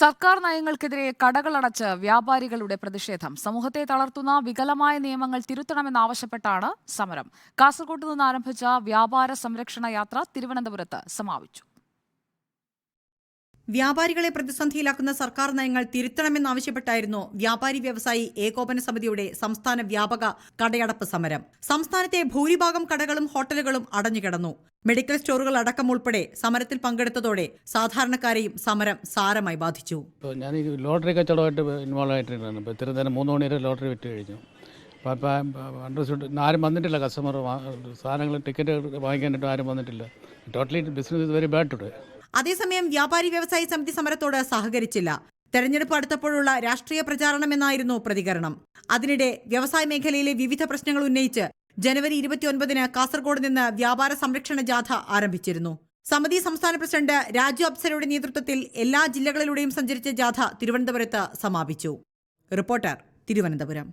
സർക്കാർ നയങ്ങൾക്കെതിരെ കടകളടച്ച് വ്യാപാരികളുടെ പ്രതിഷേധം. സമൂഹത്തെ തളർത്തുന്ന വികലമായ നിയമങ്ങൾ തിരുത്തണമെന്നാവശ്യപ്പെട്ടാണ് സമരം. കാസർകോട്ട് നിന്ന് ആരംഭിച്ച വ്യാപാര സംരക്ഷണ യാത്ര തിരുവനന്തപുരത്ത് സമാപിച്ചു. വ്യാപാരികളെ പ്രതിസന്ധിയിലാക്കുന്ന സർക്കാർ നയങ്ങൾ തിരുത്തണമെന്നാവശ്യപ്പെട്ടായിരുന്നു വ്യാപാരി വ്യവസായി ഏകോപന സമിതിയുടെ സംസ്ഥാന വ്യാപക കടയടപ്പ് സമരം. സംസ്ഥാനത്തെ ഭൂരിഭാഗം കടകളും ഹോട്ടലുകളും അടഞ്ഞുകിടന്നു. മെഡിക്കൽ സ്റ്റോറുകൾ അടക്കം ഉൾപ്പെടെ സമരത്തിൽ പങ്കെടുത്തതോടെ സാധാരണക്കാരെയും സമരം സാരമായി ബാധിച്ചു. ഞാൻ ഈ ലോട്ടറി കച്ചവടമായിട്ട് ഇൻവോൾവ് ആയിട്ടിരുന്നു. ഇപ്പോൾ തിരുവനന്തപുരം 3 മണി വരെ ലോട്ടറി വിറ്റ് കഴിഞ്ഞു. അപ്പോൾ ആരും വന്നിട്ടില്ല. കസ്റ്റമർ സാധനങ്ങൾ ടിക്കറ്റ് വാങ്ങിക്കാനായിട്ട് ആരും വന്നിട്ടില്ല. Totally business is very bad today. അതേസമയം വ്യാപാരി വ്യവസായി സമിതി സമരത്തോട് സഹകരിച്ചില്ല. തെരഞ്ഞെടുപ്പ് അടുത്തപ്പോഴുള്ള രാഷ്ട്രീയ പ്രചാരണമെന്നായിരുന്നു പ്രതികരണം. അതിനിടെ വ്യവസായ മേഖലയിലെ വിവിധ പ്രശ്നങ്ങൾ ഉന്നയിച്ച് ജനുവരി 29-ന് കാസർഗോഡ് നിന്ന് വ്യാപാര സംരക്ഷണ ജാഥ ആരംഭിച്ചിരുന്നു. സമിതി സംസ്ഥാന പ്രസിഡന്റ് രാജു അപ്സരയുടെ നേതൃത്വത്തിൽ എല്ലാ ജില്ലകളിലൂടെയും സഞ്ചരിച്ച ജാഥ തിരുവനന്തപുരത്ത് സമാപിച്ചു. റിപ്പോർട്ടർ, തിരുവനന്തപുരം.